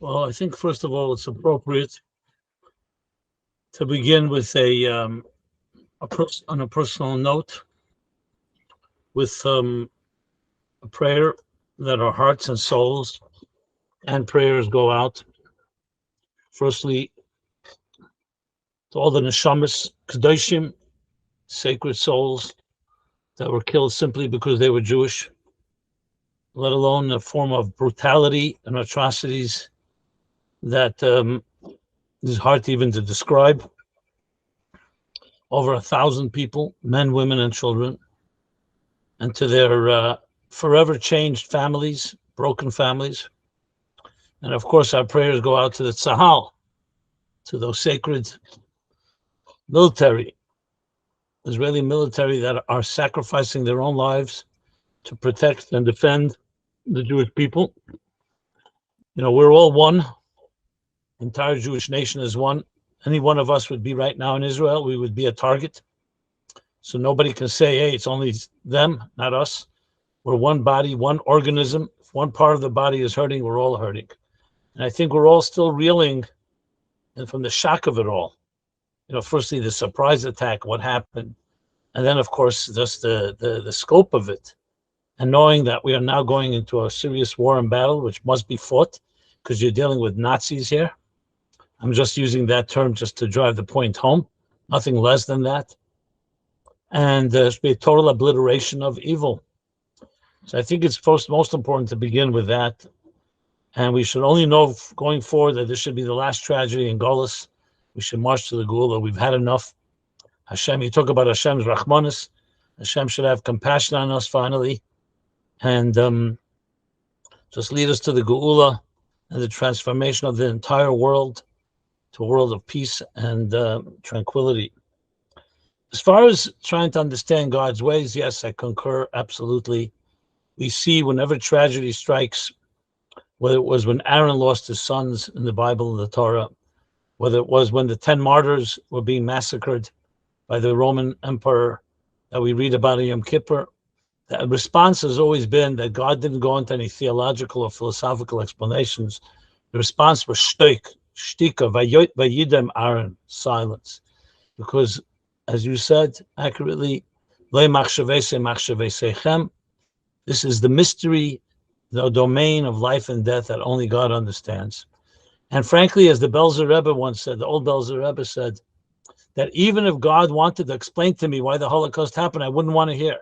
Well, I think first of all, it's appropriate to begin with on a personal note with a prayer that our hearts and souls and prayers go out. Firstly, to all the neshamas, kedoshim, sacred souls that were killed simply because they were Jewish, let alone a form of brutality and atrocities that is hard even to describe. Over 1,000 people, men, women, and children, and to their forever changed families, broken families. And of course, our prayers go out to the Tzahal, to those sacred military, Israeli military that are sacrificing their own lives to protect and defend the Jewish people. You know, we're all one. The entire Jewish nation is one. Any one of us would be right now in Israel, we would be a target. So nobody can say, hey, it's only them, not us. We're one body, one organism. If one part of the body is hurting, we're all hurting. And I think we're all still reeling and from the shock of it all. You know, firstly, the surprise attack, what happened. And then, of course, just the scope of it. And knowing that we are now going into a serious war and battle, which must be fought because you're dealing with Nazis here. I'm just using that term just to drive the point home, nothing less than that. And there should be a total obliteration of evil. So I think it's most important to begin with that. And we should only know going forward that this should be the last tragedy in Golis. We should march to the Geula. We've had enough. Hashem, you talk about Hashem's Rahmanis. Hashem should have compassion on us finally. And just lead us to the Geula and the transformation of the entire world to a world of peace and tranquility. As far as trying to understand God's ways, yes, I concur absolutely. We see whenever tragedy strikes, whether it was when Aaron lost his sons in the Bible and the Torah, whether it was when the 10 martyrs were being massacred by the Roman emperor that we read about in Yom Kippur, the response has always been that God didn't go into any theological or philosophical explanations. The response was shtika, vayidem Aaron, silence. Because, as you said accurately, this is the mystery, the domain of life and death that only God understands. And frankly, as the Belzer Rebbe once said, the old Belzer Rebbe said, that even if God wanted to explain to me why the Holocaust happened, I wouldn't want to hear.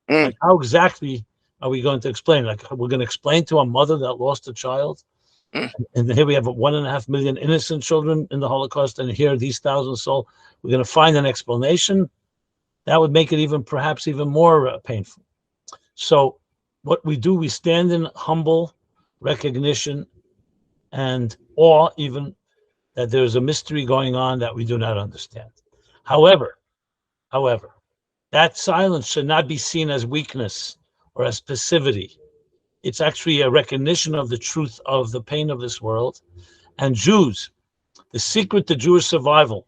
Like, how exactly are we going to explain? Like, we're going to explain to a mother that lost a child, and here we have 1.5 million innocent children in the Holocaust, and here these 1,000 souls. We're going to find an explanation that would make it perhaps even more painful. So, what we do, we stand in humble recognition and awe, even that there's a mystery going on that we do not understand. However, that silence should not be seen as weakness or as passivity. It's actually a recognition of the truth of the pain of this world. And Jews, the secret to Jewish survival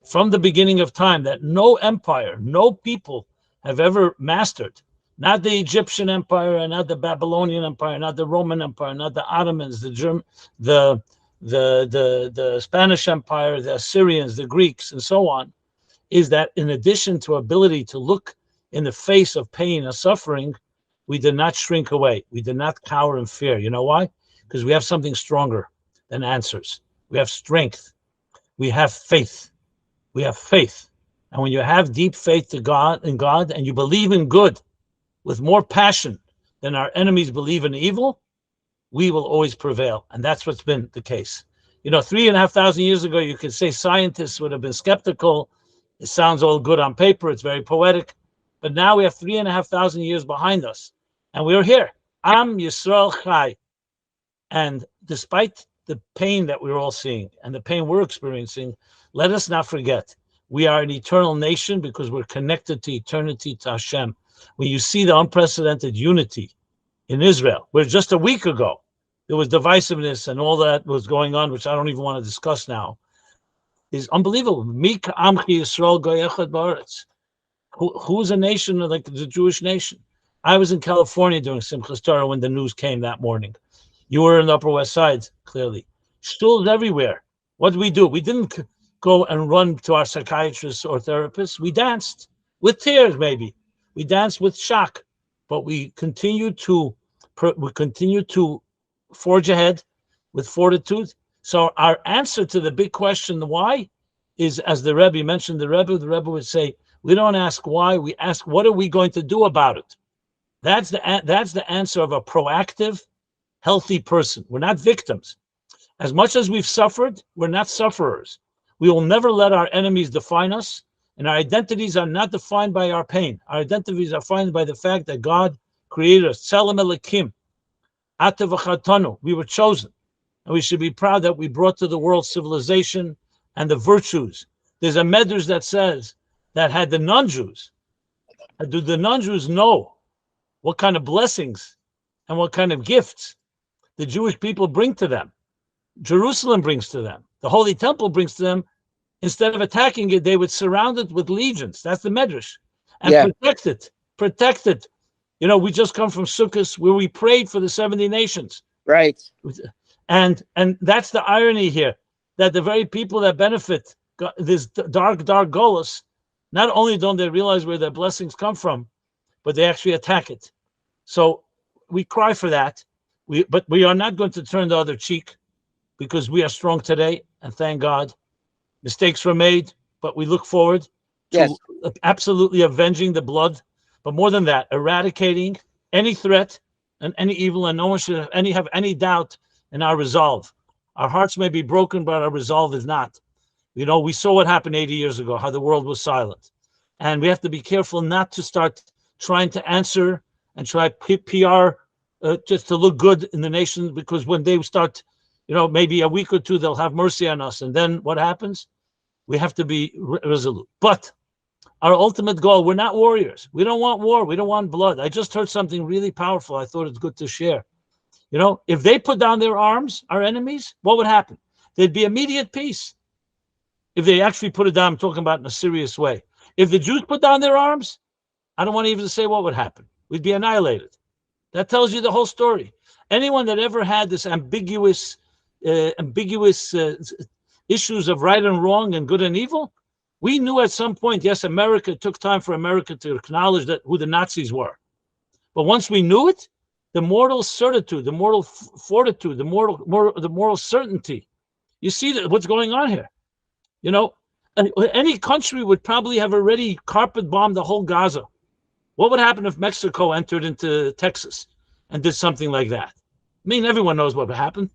from the beginning of time that no empire, no people have ever mastered, not the Egyptian Empire, not the Babylonian Empire, not the Roman Empire, not the Ottomans, the Spanish Empire, the Assyrians, the Greeks, and so on, is that in addition to ability to look in the face of pain and suffering, we did not shrink away. We did not cower in fear. You know why? Because we have something stronger than answers. We have strength. We have faith. We have faith. And when you have deep faith to God, and you believe in good with more passion than our enemies believe in evil, we will always prevail. And that's what's been the case. You know, 3,500 years ago, you could say scientists would have been skeptical. It sounds all good on paper. It's very poetic. But now we have 3,500 years behind us. And we're here. Am Yisrael Chai. And despite the pain that we're all seeing and the pain we're experiencing, let us not forget, we are an eternal nation because we're connected to eternity, to Hashem. When you see the unprecedented unity in Israel, where just a week ago, there was divisiveness and all that was going on, which I don't even want to discuss now, is unbelievable. Mika Amchi Yisrael Goyechad Baaretz. Who's a nation like the Jewish nation? I was in California during Simchas Torah when the news came that morning. You were in the Upper West Side, clearly. Shuls everywhere. What did we do? We didn't go and run to our psychiatrists or therapists. We danced with tears, maybe. We danced with shock, but we continue to forge ahead with fortitude. So our answer to the big question, the why, is, as the Rebbe mentioned, the Rebbe would say, we don't ask why, we ask what are we going to do about it. That's the answer of a proactive, healthy person. We're not victims. As much as we've suffered, we're not sufferers. We will never let our enemies define us, and our identities are not defined by our pain. Our identities are defined by the fact that God created us. Tselem Elokim, Ata v'chatanu. We were chosen, and we should be proud that we brought to the world civilization and the virtues. There's a medrash that says that had the non-Jews, do the non-Jews know what kind of blessings and what kind of gifts the Jewish people bring to them? Jerusalem brings to them. The Holy Temple brings to them. Instead of attacking it, they would surround it with legions. That's the medrash. And protect it. Protect it. You know, we just come from Sukkot where we prayed for the 70 nations. Right. And that's the irony here, that the very people that benefit this dark golus, not only don't they realize where their blessings come from, but they actually attack it. So we cry for that. But we are not going to turn the other cheek, because we are strong today, and thank God. Mistakes were made, but we look forward to absolutely avenging the blood. But more than that, eradicating any threat and any evil, and no one should have any doubt in our resolve. Our hearts may be broken, but our resolve is not. You know, we saw what happened 80 years ago, how the world was silent. And we have to be careful not to start trying to answer and try PR just to look good in the nation, because when they start, you know, maybe a week or two, they'll have mercy on us. And then what happens? We have to be resolute. But our ultimate goal, we're not warriors. We don't want war. We don't want blood. I just heard something really powerful. I thought it's good to share. You know, if they put down their arms, our enemies, what would happen? There'd be immediate peace. If they actually put it down, I'm talking about in a serious way. If the Jews put down their arms, I don't want to even say what would happen. We'd be annihilated. That tells you the whole story. Anyone that ever had this ambiguous issues of right and wrong and good and evil, we knew at some point, yes, America, it took time for America to acknowledge that who the Nazis were. But once we knew it, the moral certitude, the moral fortitude, the moral certainty, you see that what's going on here. You know, any country would probably have already carpet bombed the whole Gaza. What would happen if Mexico entered into Texas and did something like that? I mean, everyone knows what would happen.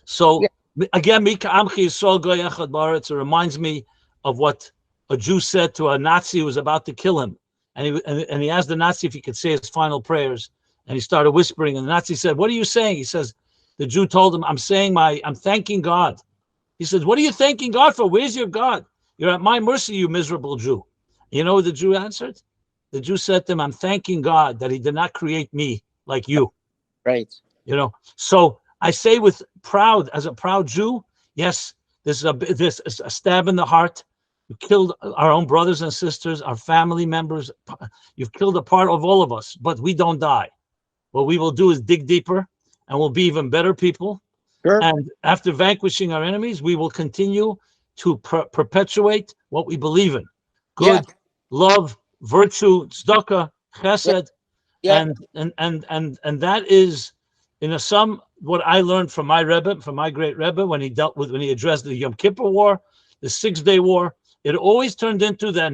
So again, it reminds me of what a Jew said to a Nazi who was about to kill him. And he asked the Nazi if he could say his final prayers. And he started whispering. And the Nazi said, "What are you saying?" He says, the Jew told him, I'm thanking God. He says, "What are you thanking God for? Where's your God? You're at my mercy, you miserable Jew." You know what the Jew answered? The Jew said to him, "I'm thanking God that he did not create me like you." Right. You know, so I say with proud, as a proud Jew, yes, this is a stab in the heart. You killed our own brothers and sisters, our family members. You've killed a part of all of us, but we don't die. What we will do is dig deeper, and we'll be even better people. Sure. And after vanquishing our enemies, we will continue to perpetuate what we believe in: good, love, virtue, tzedakah, chesed, and that is, in a sum, what I learned from my Rebbe, from my great Rebbe, when he addressed the Yom Kippur War, the 6-Day War. It always turned into that.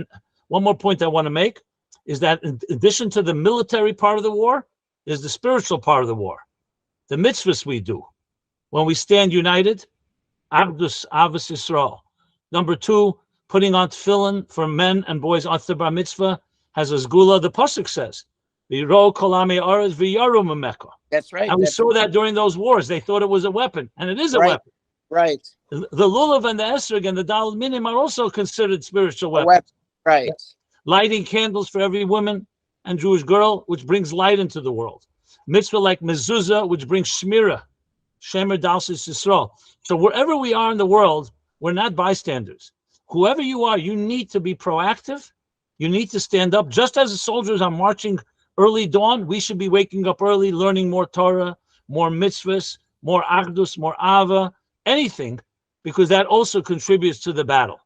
One more point I want to make is that in addition to the military part of the war, is the spiritual part of the war, the mitzvahs we do. When we stand united, Avdus Yisrael. Number 2, putting on tefillin for men and boys after bar mitzvah has a sgula. The pasuk says, "V'yiro kol amei haaretz v'yaru mameka." That's right. And we saw that during those wars. They thought it was a weapon, and it is a weapon. Right. The lulav and the esrog and the daled minim are also considered spiritual weapons. Right. Lighting candles for every woman and Jewish girl, which brings light into the world. Mitzvah like mezuzah, which brings shmira, shemer dalsis Yisrael. So wherever we are in the world, we're not bystanders. Whoever you are, you need to be proactive. You need to stand up. Just as the soldiers are marching early dawn, we should be waking up early, learning more Torah, more mitzvahs, more achdus, more ava, anything, because that also contributes to the battle.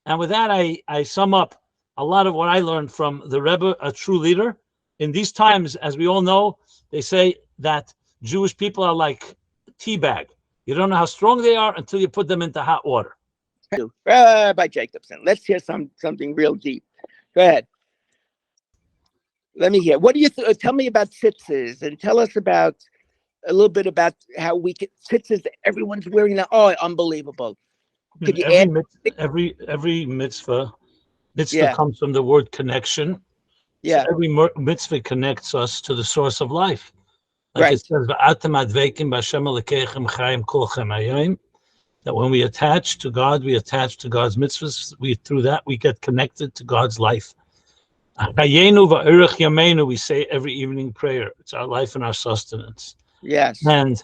And with that, I sum up a lot of what I learned from the Rebbe, a true leader. In these times, as we all know, they say that Jewish people are like teabag. You don't know how strong they are until you put them into hot water. Rabbi Jacobson, let's hear something real deep. Go ahead. Let me hear. What do you tell me about tzitzis, and tell us about a little bit about how we can tzitzis. Everyone's wearing now. Oh, unbelievable! Could you add? Every mitzvah Yeah. comes from the word connection. Yeah. So every mitzvah connects us to the source of life. Like Right. it says, that when we attach to God, we attach to God's mitzvahs. Through that, we get connected to God's life. We say every evening prayer. It's our life and our sustenance. Yes. And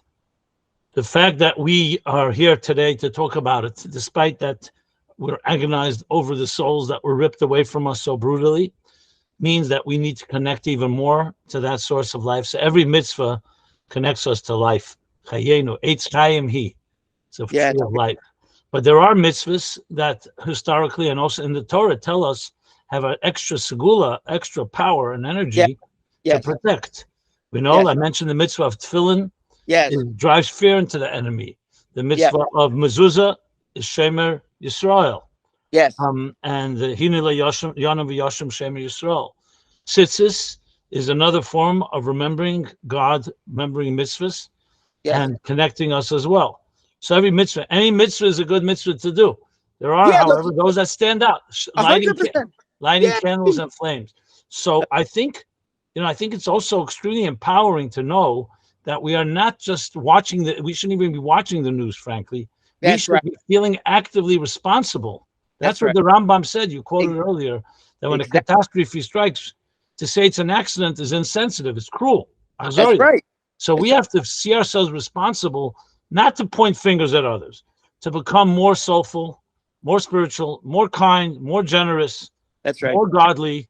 the fact that we are here today to talk about it, despite that we're agonized over the souls that were ripped away from us so brutally, means that we need to connect even more to that source of life. So every mitzvah connects us to life. Chayenu, Eitz Chayim Hi. It's a tree of life. But there are mitzvahs that historically and also in the Torah tell us have an extra segula, extra power and energy to protect. We know, I mentioned the mitzvah of tefillin. It drives fear into the enemy. The mitzvah of mezuzah is Shemer Yisrael. And the Hinila Yonam V'Yashim Shemer Yisrael. Tzitzis is another form of remembering God, remembering mitzvahs, and connecting us as well. So every mitzvah, any mitzvah is a good mitzvah to do. There are, however, those that stand out, lighting candles and flames. So I think it's also extremely empowering to know that we are not just watching we shouldn't even be watching the news, frankly. We should be feeling actively responsible. That's what the Rambam said, you quoted earlier, that when a catastrophe strikes, to say it's an accident is insensitive, it's cruel. That's right. So we have to see ourselves responsible, not to point fingers at others, to become more soulful, more spiritual, more kind, more generous, more godly.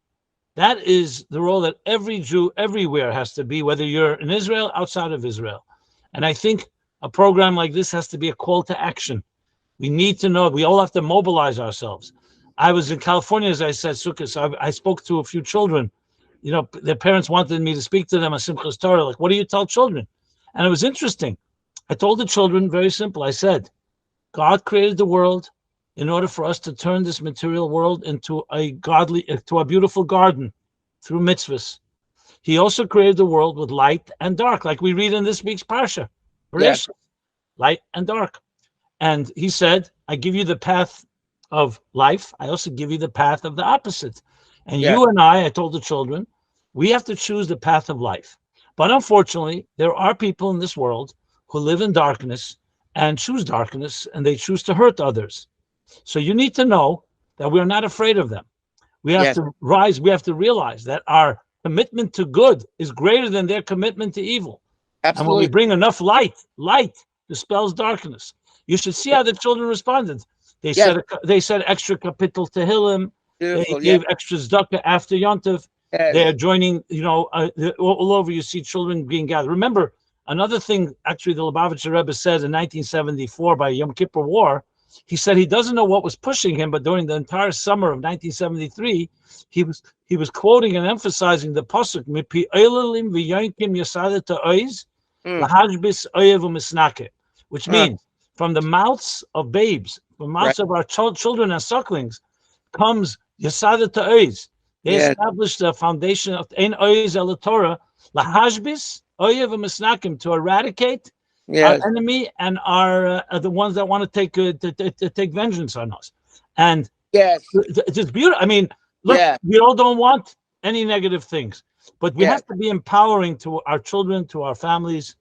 That is the role that every Jew everywhere has to be, whether you're in Israel, outside of Israel. And I think a program like this has to be a call to action. We need to know, we all have to mobilize ourselves. I was in California, as I said, Sukkot, so I spoke to a few children. You know, their parents wanted me to speak to them on Simchas Torah. Like, what do you tell children? And it was interesting. I told the children, very simple. I said, God created the world in order for us to turn this material world into a beautiful garden through mitzvahs. He also created the world with light and dark, like we read in this week's parsha. Light and dark. And he said, I give you the path of life. I also give you the path of the opposite. And you and I told the children, we have to choose the path of life. But unfortunately, there are people in this world who live in darkness and choose darkness, and they choose to hurt others. So you need to know that we're not afraid of them. We have to rise. We have to realize that our commitment to good is greater than their commitment to evil. Absolutely. And when we bring enough light dispels darkness. You should see how the children responded. They said extra kapitel tehillim. They gave extra tzedakah after Yontif. They are joining, all over you see children being gathered. Remember, another thing, actually, the Lubavitcher Rebbe said in 1974 by Yom Kippur War, he said he doesn't know what was pushing him, but during the entire summer of 1973, he was quoting and emphasizing the pasuk, Mipi Eilelim v'yankim yasada ta'oiz, lahajbis oyev u'misnake, which means from the mouths of babes, from the mouths of our children and sucklings, comes Yasada Ta'oiz. They established the foundation of Ein Oiz El Torah, Lahajbis, Oyev Misnakim, to eradicate our enemy and our the ones that want to take vengeance on us. And it's just beautiful. I mean, look, we all don't want any negative things, but we have to be empowering to our children, to our families.